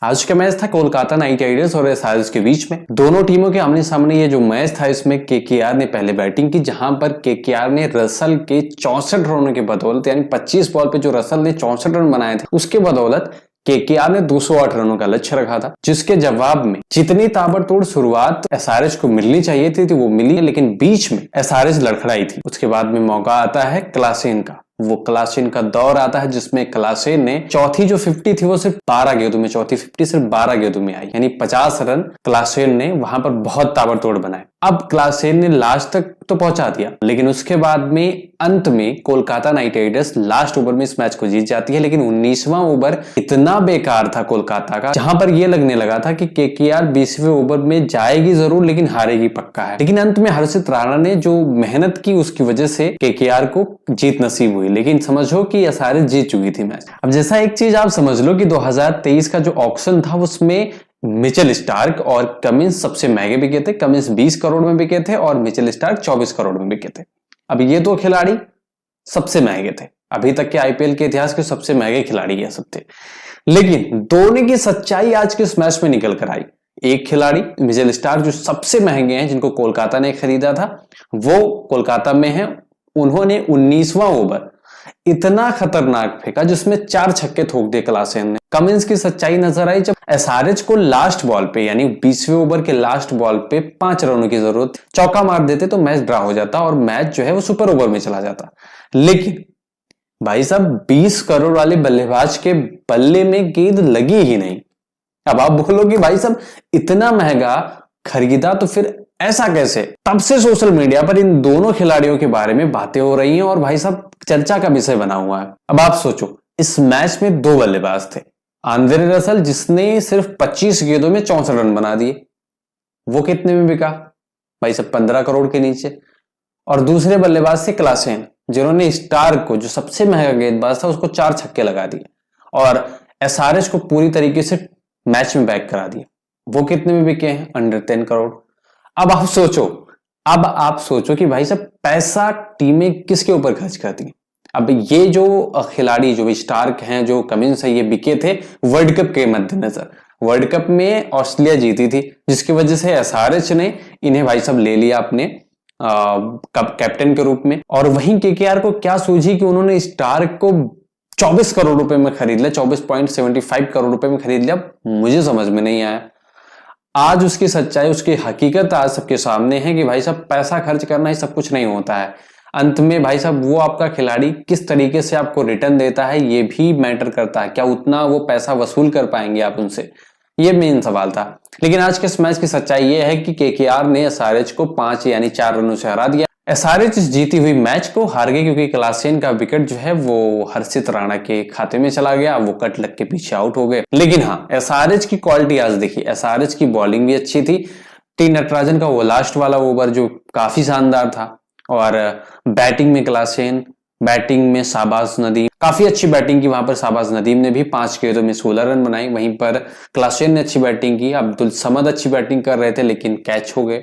आज का मैच था कोलकाता नाइट राइडर्स और एसआरएच के बीच में। दोनों टीमों के आमने सामने ये जो मैच था, इसमें केकेआर ने पहले बैटिंग की, जहां पर केकेआर ने रसल के 64 रनों के बदौलत, यानी 25 बॉल पे जो रसल ने 64 रन बनाए थे, उसके बदौलत केकेआर ने 208 रनों का लक्ष्य रखा था, जिसके जवाब में जितनी ताबड़तोड़ शुरुआत एसआरएच को मिलनी चाहिए थी वो मिली, लेकिन बीच में एसआरएच लड़खड़ाई थी। उसके बाद में मौका आता है क्लासेन का, वो क्लासेन का दौर आता है जिसमें क्लासेन ने चौथी जो 50 थी वो सिर्फ 12 गेंदों में, चौथी 50 सिर्फ 12 गेंदों में आई, यानी 50 रन क्लासेन ने वहां पर बहुत ताबड़तोड़ बनाए। अब क्लासेन ने लास्ट तक तो पहुंचा दिया, लेकिन उसके बाद में अंत में Kolkata night Riders last over में इस मैच को जीत जाती है। लेकिन 19वां ओवर इतना बेकार था कोलकाता का, जहां पर यह लगने लगा था कि केकेआर 20वें ओवर में जाएगी जरूर लेकिन हारेगी पक्का है। लेकिन अंत में हर्षित राणा ने जो मेहनत की उसकी वजह से केकेआर को जीत नसीब हुई, लेकिन समझो कि एसआरएच जीत चुकी थी मैच। अब जैसा एक चीज आप समझ लो कि 2023 का जो ऑक्शन था उसमें मिचेल स्टार्क और कमिंस सबसे महंगे बिके थे। कमिंस 20 करोड़ में बिके थे और मिचेल स्टार्क 24 करोड़ में बिके थे। अब ये दो खिलाड़ी सबसे महंगे थे, अभी तक के आईपीएल के इतिहास के सबसे महंगे खिलाड़ी ये सब थे। लेकिन दोनों की सच्चाई आज के इस मैच में निकल कर आई। एक खिलाड़ी मिचेल स्टार्क जो सबसे महंगे हैं, जिनको कोलकाता ने खरीदा था, वो कोलकाता में है। उन्होंने 19वां ओवर इतना खतरनाक फेंका जिसमें 4 छक्के ठोक दिए क्लासेन ने। कमिंस की सच्चाई नजर आई जब एसआरएच को लास्ट बॉल पे, यानी 20वें ओवर के लास्ट बॉल पे 5 रनों की जरूरत, चौका मार देते तो मैच ड्रा हो जाता और मैच जो है वो सुपर ओवर में चला जाता। लेकिन भाई साहब 20 करोड़ वाले बल्लेबाज के बल्ले में गेंद लगी ही नहीं। अब आप बोलोगे भाई साहब इतना महंगा खरीदा तो फिर ऐसा कैसे? तब से सोशल मीडिया पर इन दोनों खिलाड़ियों के बारे में बातें हो रही हैं और भाई साहब चर्चा का विषय बना हुआ है। अब आप सोचो, इस मैच में 2 बल्लेबाज थे। आंद्रे रसल जिसने सिर्फ 25 गेंदों में 64 रन बना दिए, वो कितने में बिका भाई साहब? 15 करोड़ के नीचे। और दूसरे बल्लेबाज थे क्लासेन, जिन्होंने स्टार्क को, जो सबसे महंगा गेंदबाज था, उसको 4 छक्के लगा दिए और एसआरएच को पूरी तरीके से मैच में बैक करा दिया। वो कितने में बिके हैं? अंडर 10 करोड़। अब आप सोचो कि भाई साहब पैसा टीमें किसके ऊपर खर्च करती हैं। अब ये जो खिलाड़ी, जो स्टार्क हैं, जो कमिंस है, ये बिके थे वर्ल्ड कप के मद्देनजर। वर्ल्ड कप में ऑस्ट्रेलिया जीती थी, जिसकी वजह से एसआरएच ने इन्हें भाई साहब ले लिया अपने कैप्टन के रूप में। और वहीं केकेआर को क्या सूझी कि उन्होंने स्टार्क को 24 करोड़ रुपए में खरीद लिया, 24.75 करोड़ रुपए में खरीद लिया। मुझे समझ में नहीं आया। आज उसकी सच्चाई, उसकी हकीकत आज सबके सामने है कि भाई साहब पैसा खर्च करना ही सब कुछ नहीं होता है। अंत में भाई साहब वो आपका खिलाड़ी किस तरीके से आपको रिटर्न देता है ये भी मैटर करता है। क्या उतना वो पैसा वसूल कर पाएंगे आप उनसे? ये मेन सवाल था। लेकिन आज के इस मैच की सच्चाई ये है कि केकेआर ने एसआरएच को 5 यानी 4 रनों से हरा दिया। एसआरएच इस जीती हुई मैच को हार गई क्योंकि क्लासेन का विकेट जो है वो हर्षित राणा के खाते में चला गया। वो कट लग के पीछे आउट हो गए। लेकिन हाँ, एसआरएच की क्वालिटी आज देखिए। एसआरएच की बॉलिंग भी अच्छी थी। टी नटराजन का वो लास्ट वाला ओवर जो काफी शानदार था, और बैटिंग में क्लासेन, बैटिंग में शाहबाज नदीम, काफी अच्छी बैटिंग की वहां पर। शाहबाज नदीम ने भी 5 गेंदों में 16 रन बनाए। वहीं पर क्लासेन ने अच्छी बैटिंग की। अब्दुल समद अच्छी बैटिंग कर रहे थे लेकिन कैच हो गए।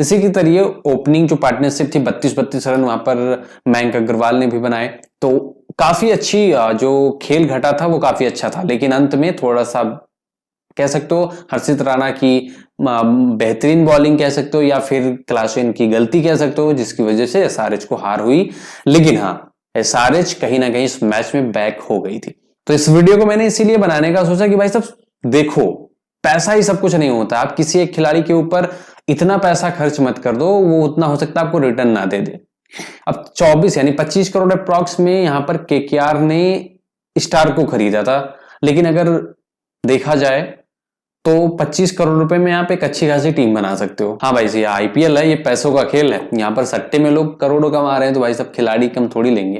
इसी की तरह ओपनिंग जो पार्टनरशिप थी 32 रन वहां पर मयंक अग्रवाल ने भी बनाए। तो काफी अच्छी जो खेल घटा था वो काफी अच्छा था। लेकिन अंत में थोड़ा सा कह सकते हो हर्षित राणा की बेहतरीन बॉलिंग कह सकते हो या फिर क्लासेन की गलती कह सकते हो, जिसकी वजह से एसआरएच को हार हुई। लेकिन हाँ, एसआरएच कहीं ना कहीं इस मैच में बैक हो गई थी। तो इस वीडियो को मैंने इसीलिए बनाने का सोचा कि भाई साहब देखो, पैसा ही सब कुछ नहीं होता। आप किसी एक खिलाड़ी के ऊपर इतना पैसा खर्च मत कर दो, वो उतना हो सकता है आपको रिटर्न ना दे दे। अब 24 यानी 25 करोड़ अप्रॉक्स में यहां पर केकेआर ने स्टार को खरीदा था। लेकिन अगर देखा जाए तो 25 करोड़ रुपए में आप एक अच्छी खासी टीम बना सकते हो। हाँ भाई जी, आईपीएल है, ये पैसों का खेल है। यहाँ पर सट्टे में लोग करोड़ों कमा रहे हैं, तो भाई सब खिलाड़ी कम थोड़ी लेंगे।